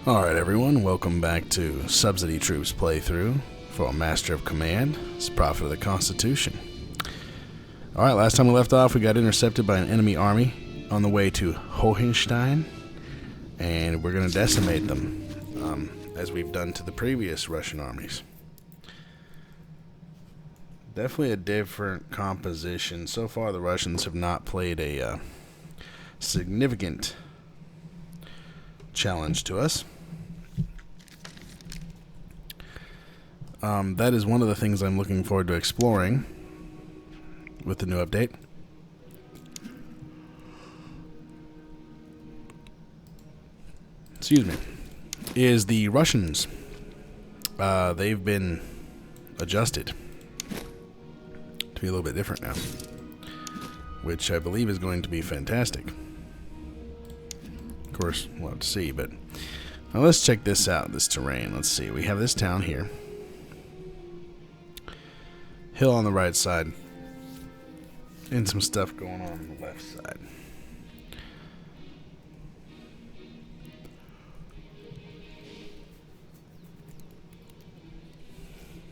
Alright everyone, welcome back to Subsidy Troops playthrough for Master of Command. It's Prophet of the Constitution. Alright, last time we left off we got intercepted by an enemy army on the way to Hohenstein, and we're going to decimate them, as we've done to the previous Russian armies. Definitely a different composition. So far the Russians have not played a significant challenge to us. That is one of the things I'm looking forward to exploring with the new update. Excuse me. Is the Russians. They've been adjusted to be a little bit different now, which I believe is going to be fantastic. Of course, we'll have to see, but now let's check this out, this terrain. Let's see. We have this town here. Hill on the right side. And some stuff going on the left side.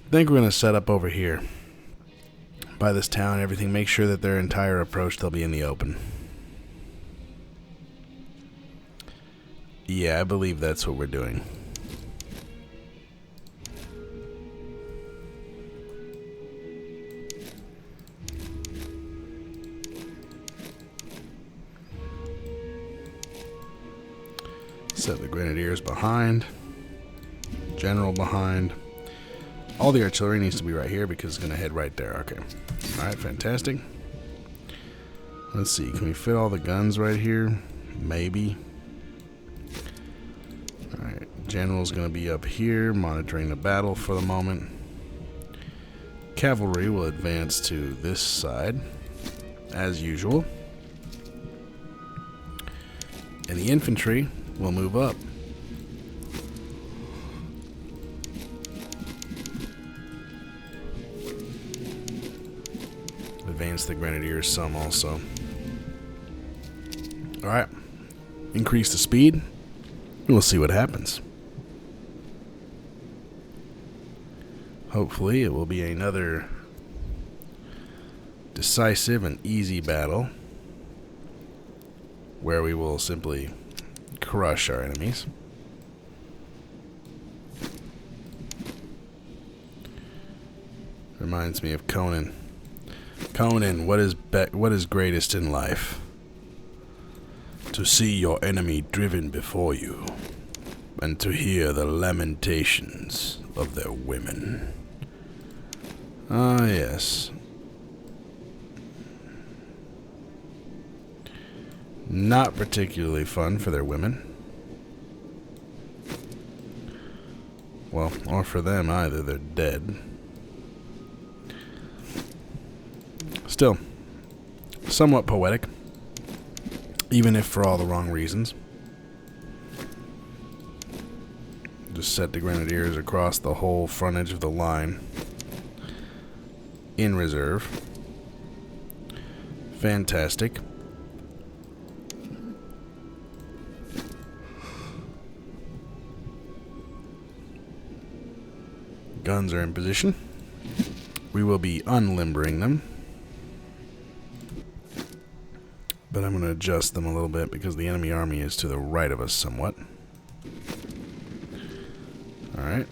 I think we're going to set up over here by this town and everything. Make sure that their entire approach, they'll be in the open. Yeah, I believe that's what we're doing. Set the grenadiers behind, general behind. All the artillery needs to be right here because it's going to head right there. Okay. Alright, fantastic. Let's see, can we fit all the guns right here? Maybe. Alright, general's going to be up here monitoring the battle for the moment. Cavalry will advance to this side as usual. And the infantry will move up. Advance the grenadiers some also. Alright. Increase the speed. We'll see what happens. Hopefully it will be another decisive and easy battle where we will simply crush our enemies. Reminds me of Conan. Conan, what is greatest in life? To see your enemy driven before you, and to hear the lamentations of their women. Ah, yes. Not particularly fun for their women. Well, or for them either, they're dead. Still, somewhat poetic, even if for all the wrong reasons. Just set the grenadiers across the whole frontage of the line in reserve. Fantastic. Guns are in position. We will be unlimbering them. But I'm going to adjust them a little bit because the enemy army is to the right of us somewhat. Alright.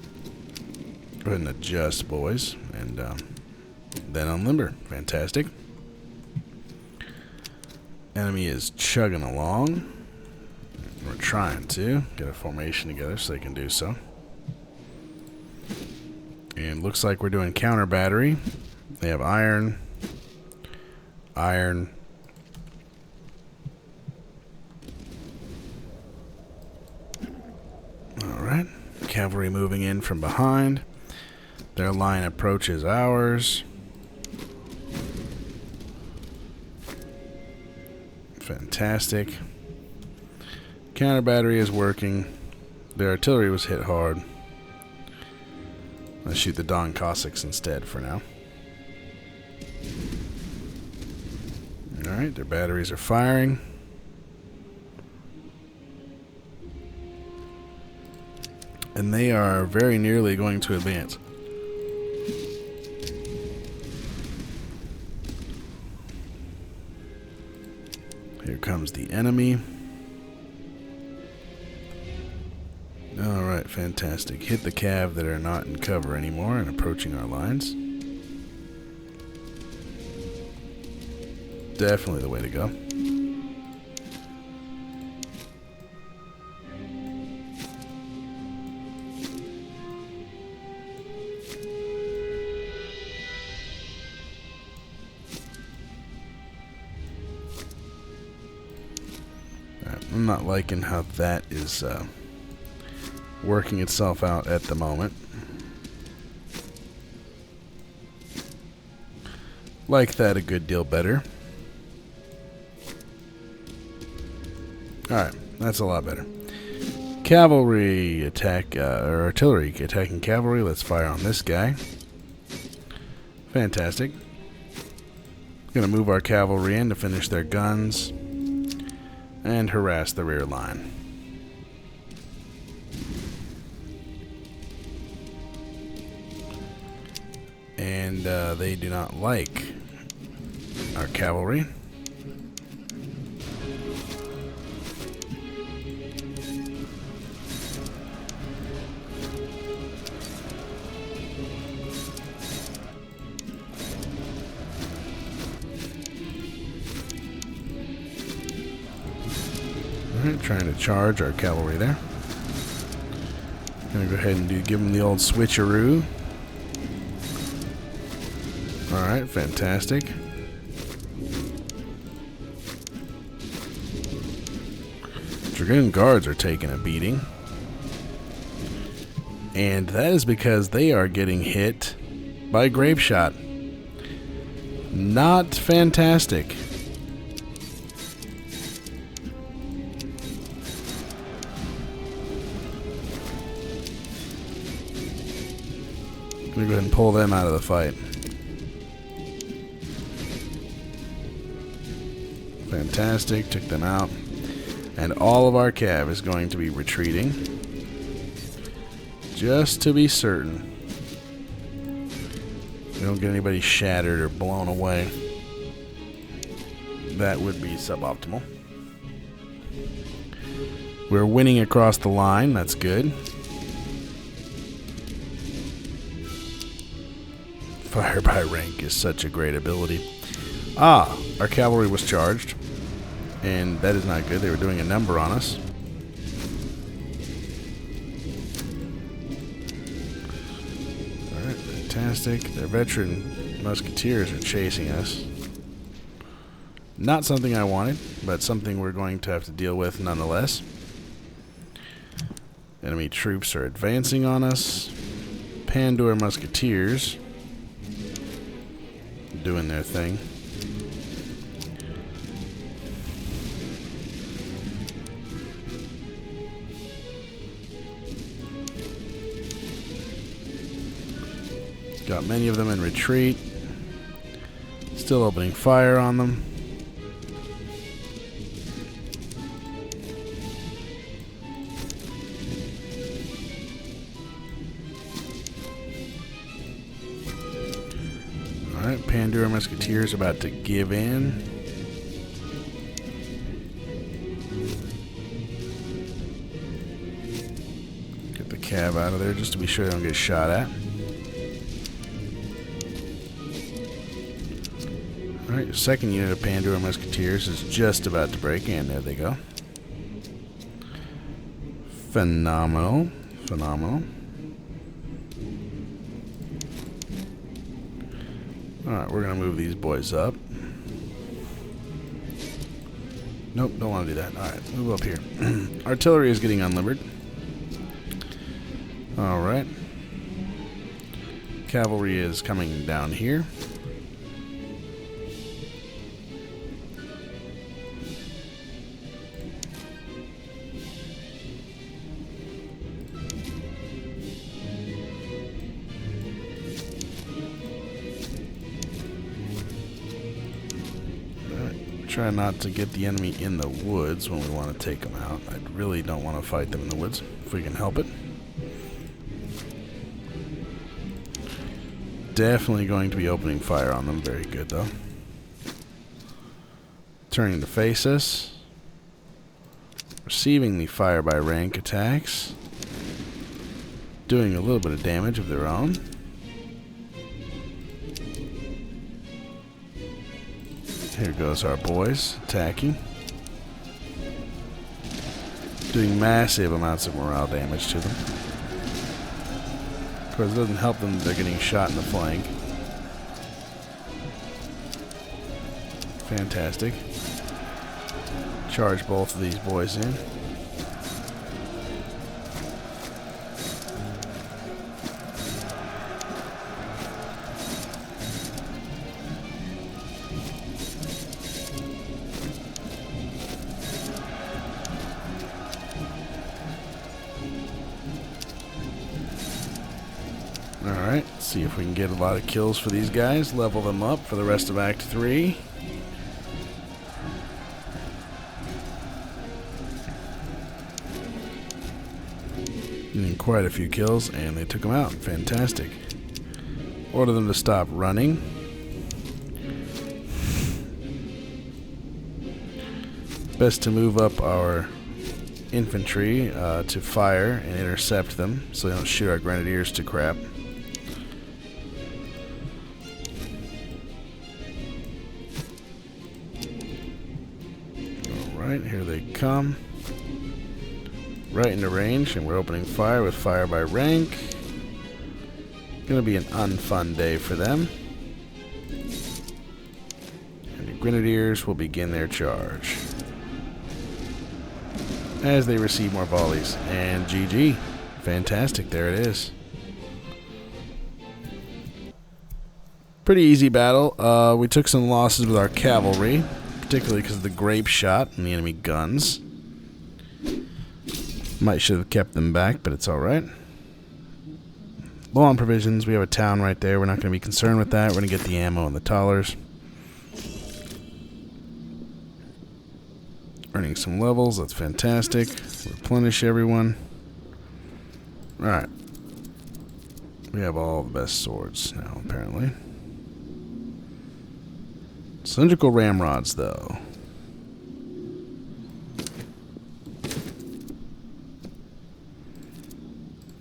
Go ahead and adjust, boys. And then unlimber. Fantastic. Enemy is chugging along. We're trying to get a formation together so they can do so. And looks like we're doing counter battery. They have iron. Iron. Alright. Cavalry moving in from behind. Their line approaches ours. Fantastic. Counter battery is working. Their artillery was hit hard. Let's shoot the Don Cossacks instead for now. Alright, their batteries are firing. And they are very nearly going to advance. Here comes the enemy. Alright, fantastic. Hit the cav that are not in cover anymore and approaching our lines. Definitely the way to go. I'm not liking how that is working itself out at the moment. Like that a good deal better. Alright, that's a lot better. Cavalry attack, or artillery attacking cavalry. Let's fire on this guy. Fantastic. Gonna move our cavalry in to finish their guns and harass the rear line. And they do not like our cavalry. Alright, trying to charge our cavalry there. Gonna go ahead and give them the old switcheroo. Alright, fantastic. Dragoon guards are taking a beating. And that is because they are getting hit by grape shot. Not fantastic. I'm gonna go ahead and pull them out of the fight. Fantastic, took them out. And all of our cav is going to be retreating. Just to be certain we don't get anybody shattered or blown away. That would be suboptimal. We're winning across the line, that's good. Fire by rank is such a great ability. Ah, our cavalry was charged. And that is not good. They were doing a number on us. Alright, fantastic. Their veteran musketeers are chasing us. Not something I wanted, but something we're going to have to deal with nonetheless. Enemy troops are advancing on us. Pandor musketeers doing their thing. Got many of them in retreat. Still opening fire on them. Alright, Pandora Musketeers about to give in. Get the cav out of there just to be sure they don't get shot at. Alright, second unit of Pandora Musketeers is just about to break, and there they go. Phenomenal. Phenomenal. Alright, we're going to move these boys up. Nope, don't want to do that. Alright, move up here. Artillery is getting unlimbered. Alright. Cavalry is coming down here. Try not to get the enemy in the woods when we want to take them out. I really don't want to fight them in the woods if we can help it. Definitely going to be opening fire on them. Very good, though. Turning to face us. Receiving the fire by rank attacks. Doing a little bit of damage of their own. Here goes our boys attacking. Doing massive amounts of morale damage to them. Of course, it doesn't help them that they're getting shot in the flank. Fantastic. Charge both of these boys in. Alright, see if we can get a lot of kills for these guys. Level them up for the rest of Act 3. Getting quite a few kills, and they took them out. Fantastic. Order them to stop running. Best to move up our infantry to fire and intercept them so they don't shoot our grenadiers to crap. Alright, here they come. Right into range, and we're opening fire with fire by rank. Gonna be an unfun day for them. And the grenadiers will begin their charge as they receive more volleys. And GG. Fantastic, there it is. Pretty easy battle. We took some losses with our cavalry, particularly because of the grape shot and the enemy guns. Might should have kept them back, but it's alright. Low on provisions. We have a town right there. We're not going to be concerned with that. We're going to get the ammo and the thalers. Earning some levels. That's fantastic. Replenish everyone. Alright. We have all the best swords now, apparently. Cylindrical ramrods, though.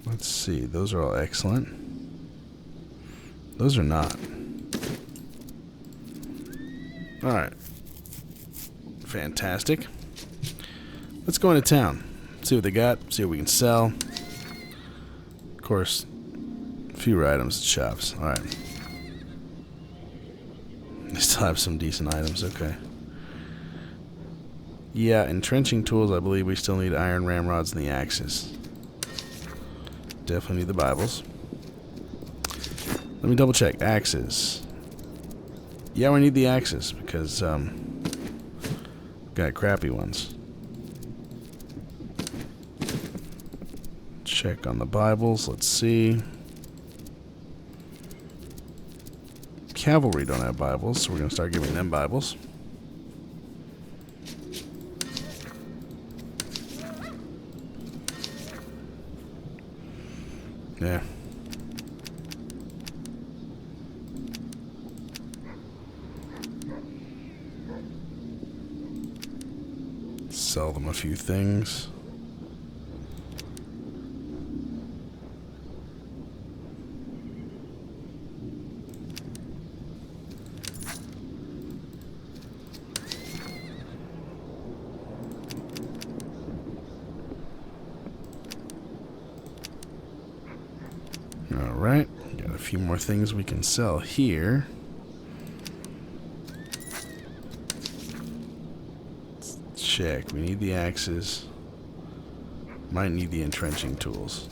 Let's see. Those are all excellent. Those are not. Alright. Fantastic. Let's go into town. See what they got. See what we can sell. Of course, fewer items at shops. Alright. They still have some decent items. Okay. Yeah, entrenching tools. I believe we still need iron ramrods and the axes. Definitely need the Bibles. Let me double check. Axes. Yeah, we need the axes because got crappy ones. Check on the Bibles. Let's see. Cavalry don't have Bibles, so we're going to start giving them Bibles. Yeah. Sell them a few things. Alright, got a few more things we can sell here. Let's check. We need the axes. Might need the entrenching tools.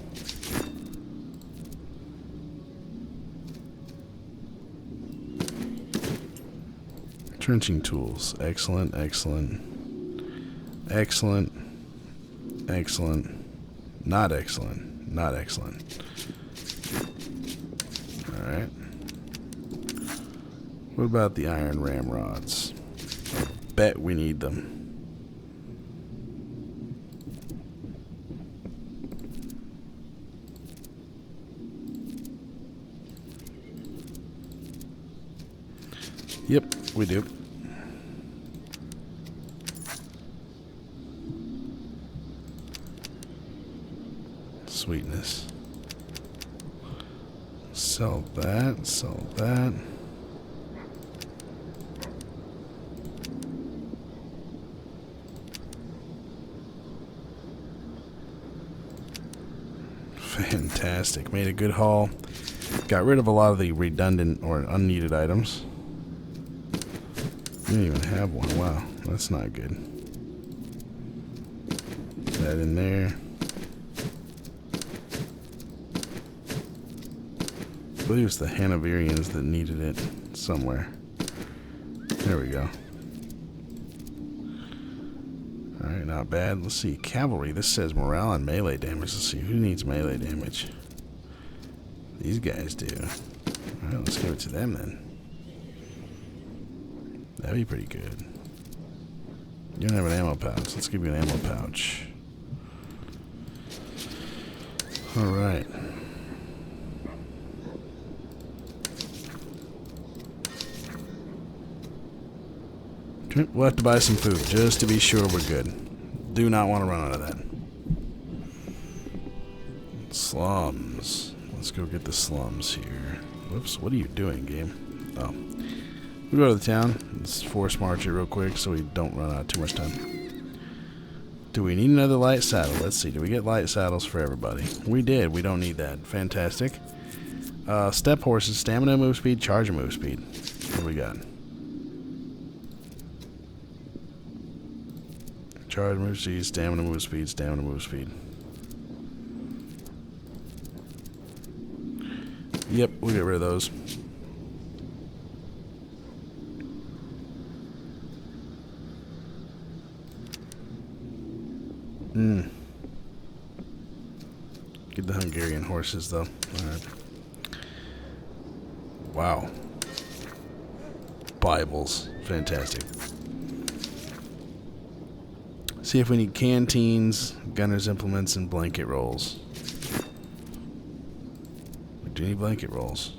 Entrenching tools. Excellent, excellent. Excellent. Excellent. Not excellent. Not excellent. Alright. What about the iron ramrods? I bet we need them. Yep, we do. Sweetness. Sell that, sell that. Fantastic. Made a good haul. Got rid of a lot of the redundant or unneeded items. We didn't even have one. Wow, that's not good. That in there. I believe it's the Hanoverians that needed it somewhere. There we go. Alright, not bad. Let's see. Cavalry. This says morale and melee damage. Let's see. Who needs melee damage? These guys do. Alright, let's give it to them then. That'd be pretty good. You don't have an ammo pouch. Let's give you an ammo pouch. Alright. Okay, we'll have to buy some food just to be sure we're good. Do not want to run out of that. Slums. Let's go get the slums here. Whoops, what are you doing, game? Oh. We go to the town. Let's force march it real quick so we don't run out of too much time. Do we need another light saddle? Let's see. Do we get light saddles for everybody? We did. We don't need that. Fantastic. Step horses, stamina, move speed, charge, and move speed. What do we got? Charge, move speed, stamina, move speed, stamina, move speed. Yep, we'll get rid of those. Get the Hungarian horses, though. Alright. Wow. Bibles. Fantastic. See if we need canteens, gunner's implements, and blanket rolls. We do need blanket rolls.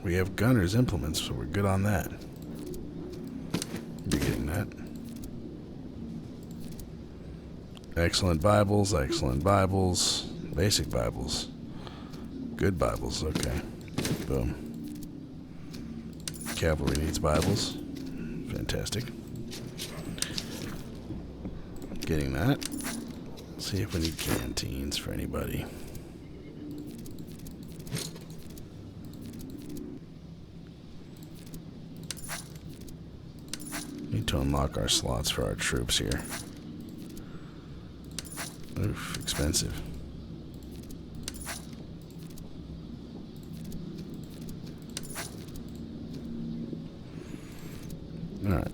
We have gunner's implements, so we're good on that. You're getting that. Excellent Bibles, basic Bibles, good Bibles, okay. Boom. Cavalry needs Bibles. Fantastic. Getting that. See if we need canteens for anybody. Need to unlock our slots for our troops here. Oof, expensive. Alright.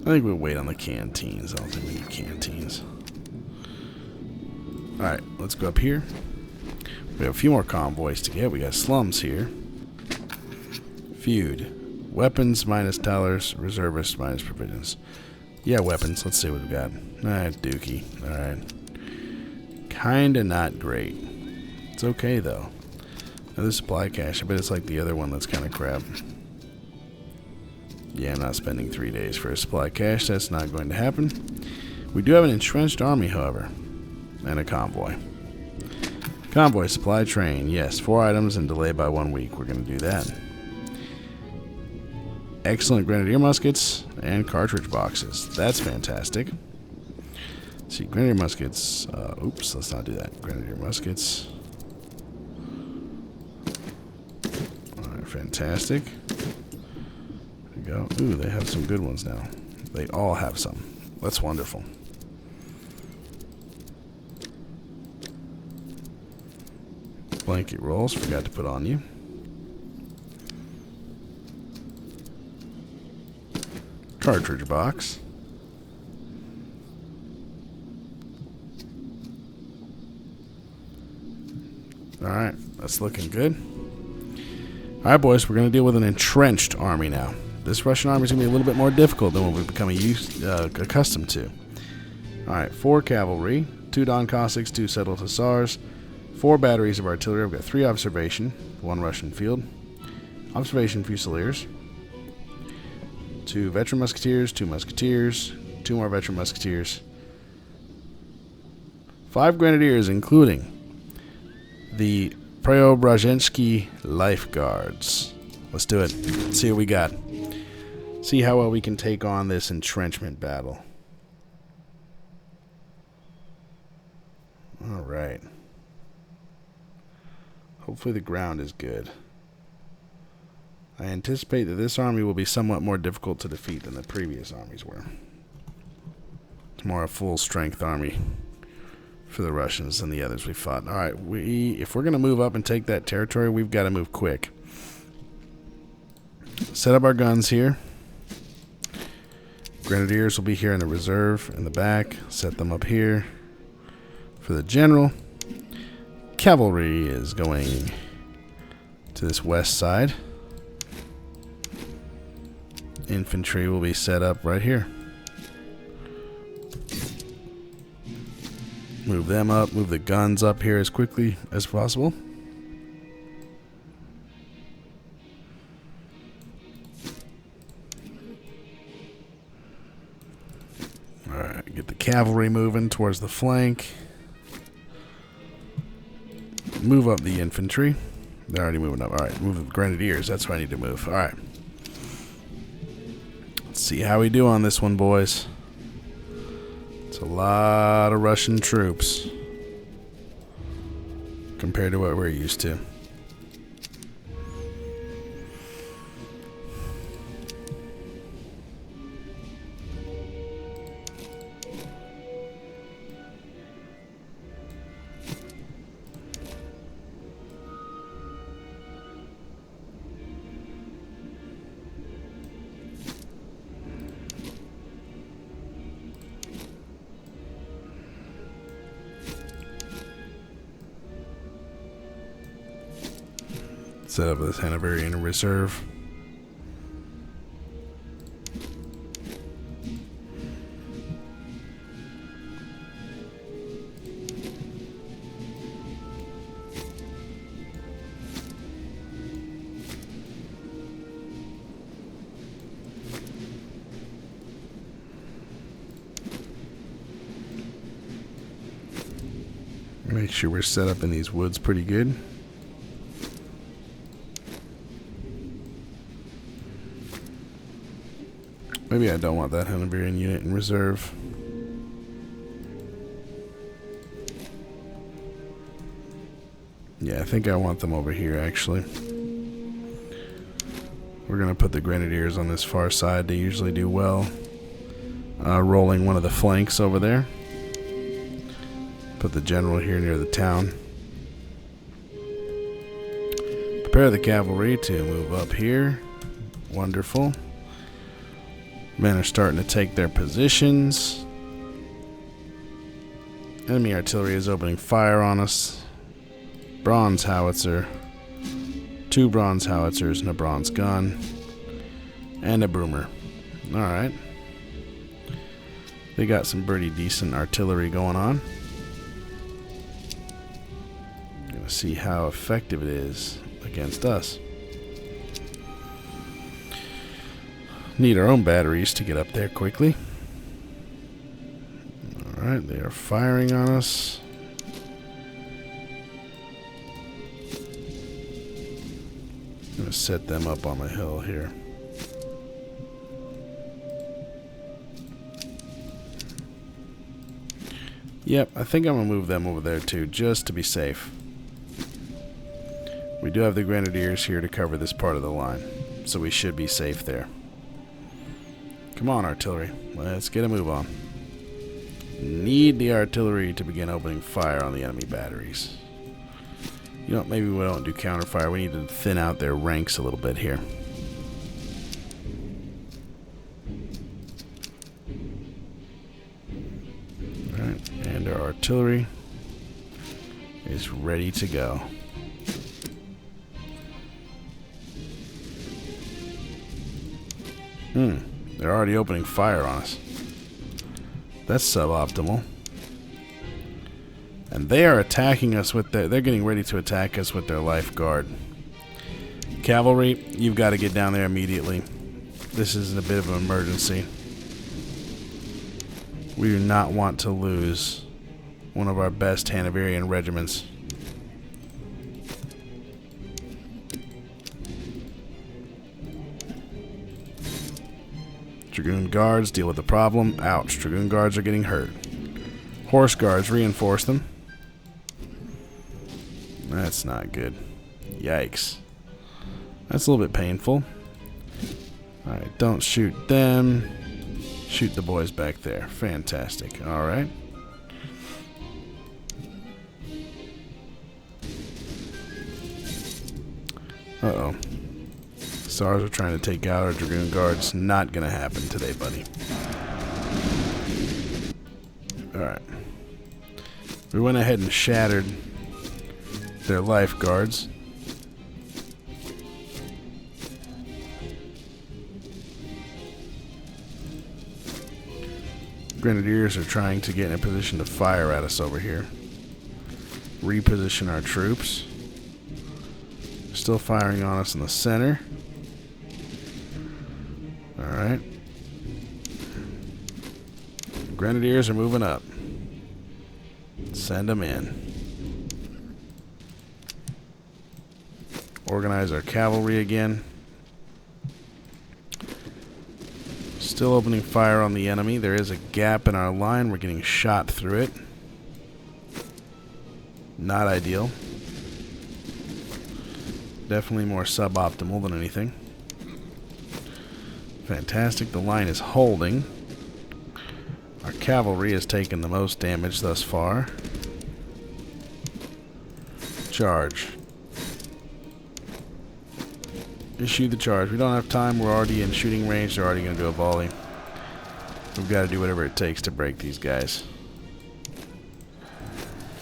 I think we'll wait on the canteens. I don't think we need canteens. Alright, let's go up here. We have a few more convoys to get. We got slums here. Feud. Weapons minus tellers. Reservists minus provisions. Yeah, weapons. Let's see what we got. Dookie. Alright. Kinda not great. It's okay, though. Another supply cache. I bet it's like the other one that's kind of crap. Yeah, I'm not spending 3 days for a supply cache. That's not going to happen. We do have an entrenched army, however. And a convoy. Convoy supply train. Yes, 4 items and delay by 1 week. We're going to do that. Excellent grenadier muskets and cartridge boxes. That's fantastic. Let's see, grenadier muskets. Oops, let's not do that. Grenadier muskets. Alright, fantastic. There we go. Ooh, they have some good ones now. They all have some. That's wonderful. Blanket rolls, forgot to put on you. Cartridge box. Alright, that's looking good. Alright, boys, we're going to deal with an entrenched army now. This Russian army is going to be a little bit more difficult than what we've become accustomed to. Alright, 4 cavalry, 2 Don Cossacks, 2 settled hussars, 4 batteries of artillery. I've got 3 observation, 1 Russian field, observation fusiliers, 2 veteran musketeers, 2 musketeers, 2 more veteran musketeers, 5 grenadiers, including the Preobrazhensky Lifeguards. Let's do it. Let's see what we got. See how well we can take on this entrenchment battle. Alright. Hopefully the ground is good. I anticipate that this army will be somewhat more difficult to defeat than the previous armies were. It's more a full strength army for the Russians than the others we fought. Alright, if we're going to move up and take that territory, we've got to move quick. Set up our guns here. Grenadiers will be here in the reserve in the back. Set them up here for the general. Cavalry is going to this west side. Infantry will be set up right here. Move them up. Move the guns up here as quickly as possible. Alright, get the cavalry moving towards the flank. Move up the infantry. They're already moving up. Alright, move the grenadiers. That's what I need to move. Alright. Let's see how we do on this one, boys. It's a lot of Russian troops compared to what we're used to. Set up this Hanoverian reserve. Make sure we're set up in these woods pretty good. Maybe I don't want that Hanoverian unit in reserve. Yeah, I think I want them over here, actually. We're going to put the grenadiers on this far side. They usually do well. Rolling one of the flanks over there. Put the general here near the town. Prepare the cavalry to move up here. Wonderful. Men are starting to take their positions. Enemy artillery is opening fire on us. Bronze howitzer. 2 bronze howitzers and a bronze gun. And a boomer. Alright. They got some pretty decent artillery going on. Gonna see how effective it is against us. Need our own batteries to get up there quickly. Alright, they are firing on us. I'm going to set them up on the hill here. Yep, I think I'm going to move them over there too, just to be safe. We do have the grenadiers here to cover this part of the line, so we should be safe there. Come on, artillery. Let's get a move on. Need the artillery to begin opening fire on the enemy batteries. You know, maybe we don't do counterfire. We need to thin out their ranks a little bit here. Alright, and our artillery is ready to go. They're already opening fire on us. That's suboptimal. And they are attacking us with their... They're getting ready to attack us with their life guard. Cavalry, you've got to get down there immediately. This is a bit of an emergency. We do not want to lose one of our best Hanoverian regiments. Dragoon guards, deal with the problem. Ouch, Dragoon guards are getting hurt. Horse guards, reinforce them. That's not good. Yikes. That's a little bit painful. Alright, don't shoot them. Shoot the boys back there. Fantastic. Alright. Uh-oh. SARS are trying to take out our Dragoon guards. Not gonna happen today, buddy. Alright. We went ahead and shattered their life guards. Grenadiers are trying to get in a position to fire at us over here. Reposition our troops. Still firing on us in the center. Alright. Grenadiers are moving up. Send them in. Organize our cavalry again. Still opening fire on the enemy. There is a gap in our line. We're getting shot through it. Not ideal. Definitely more suboptimal than anything. Fantastic. The line is holding. Our cavalry has taken the most damage thus far. Charge. Issue the charge. We don't have time. We're already in shooting range. They're already going to do a volley. We've got to do whatever it takes to break these guys.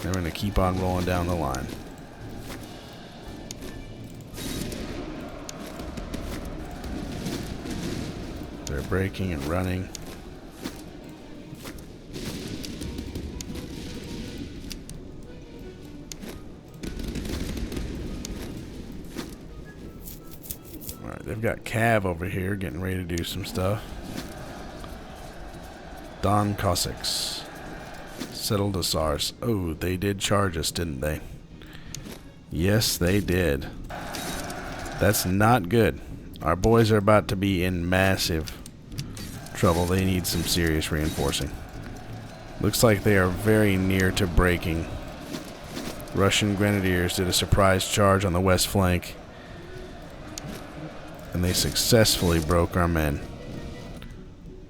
They're going to keep on rolling down the line. They're breaking and running. They've got Cav over here getting ready to do some stuff. Don Cossacks. Settled the SARS. Oh, they did charge us, didn't they? Yes, they did. That's not good. Our boys are about to be in massive trouble. They need some serious reinforcing. Looks like they are very near to breaking. Russian Grenadiers did a surprise charge on the west flank. And they successfully broke our men.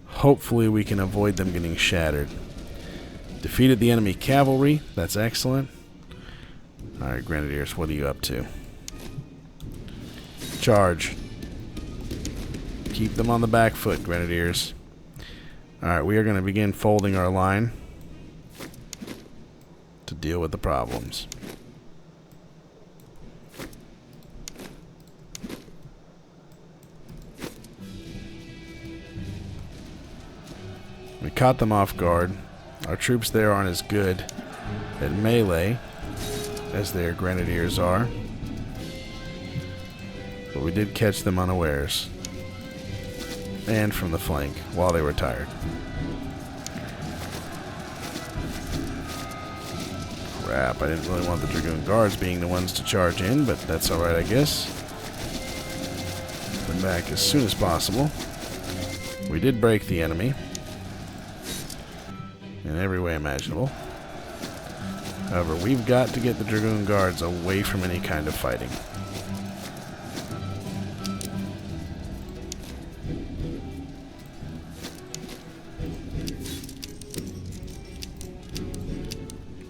Hopefully we can avoid them getting shattered. Defeated the enemy cavalry. That's excellent. Alright, Grenadiers, what are you up to? Charge. Keep them on the back foot, Grenadiers. Alright, we are going to begin folding our line to deal with the problems. We caught them off guard. Our troops there aren't as good at melee as their Grenadiers are. But we did catch them unawares. And from the flank while they were tired. Crap, I didn't really want the Dragoon Guards being the ones to charge in, but that's alright, I guess. Come back as soon as possible. We did break the enemy. In every way imaginable. However, we've got to get the Dragoon Guards away from any kind of fighting.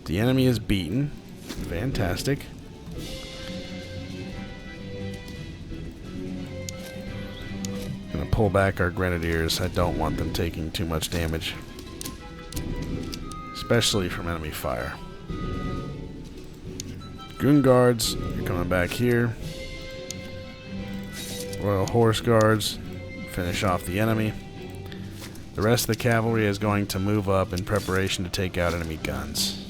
The enemy is beaten. Fantastic. Gonna pull back our Grenadiers. I don't want them taking too much damage. Especially from enemy fire. Dragoon Guards, you're coming back here. Royal Horse Guards, finish off the enemy. The rest of the cavalry is going to move up in preparation to take out enemy guns.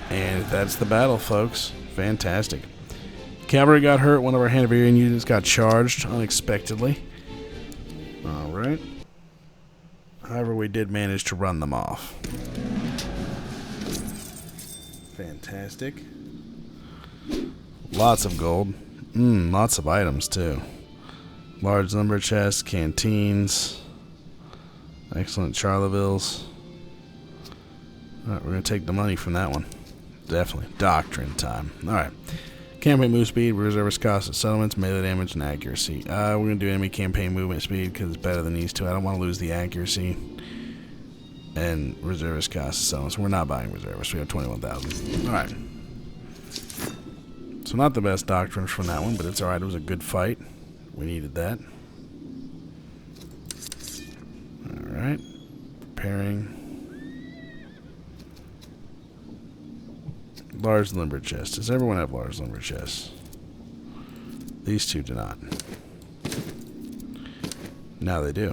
And that's the battle, folks. Fantastic. Cavalry got hurt. One of our Hanoverian units got charged unexpectedly. Alright. However, we did manage to run them off. Fantastic. Lots of gold. Lots of items, too. Large lumber chests, canteens. Excellent Charlevilles. Alright, we're going to take the money from that one. Definitely. Doctrine time. Alright. Campaign move speed, reservist cost of settlements, melee damage, and accuracy. We're going to do enemy campaign movement speed because it's better than these two. I don't want to lose the accuracy. And reservist cost of settlements. We're not buying reservists. We have 21,000. Alright. So not the best doctrines from that one, but it's alright. It was a good fight. We needed that. Alright. Preparing. Large lumber chest. Does everyone have large lumber chests? These two do not. Now they do.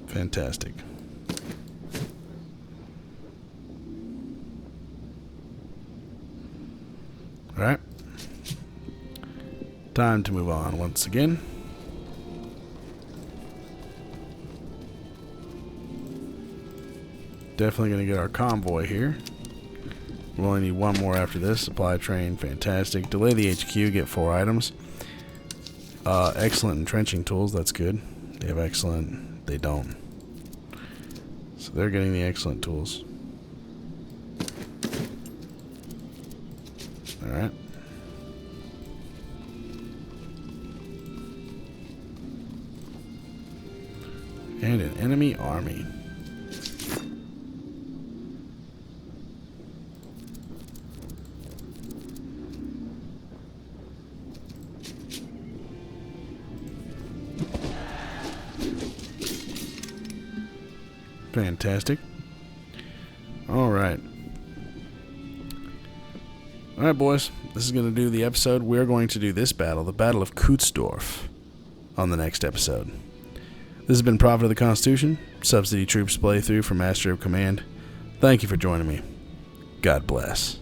Fantastic. Alright. Time to move on once again. Definitely going to get our convoy here. We only need one more after this. Supply train, fantastic. Delay the HQ, get 4 items. Excellent entrenching tools, that's good. They have excellent, they don't. So they're getting the excellent tools. Alright. And an enemy army. Fantastic. Alright. Alright, boys. This is going to do the episode. We're going to do this battle, the Battle of Kutzdorf, on the next episode. This has been Prophet of the Constitution, Subsidy Troops playthrough for Master of Command. Thank you for joining me. God bless.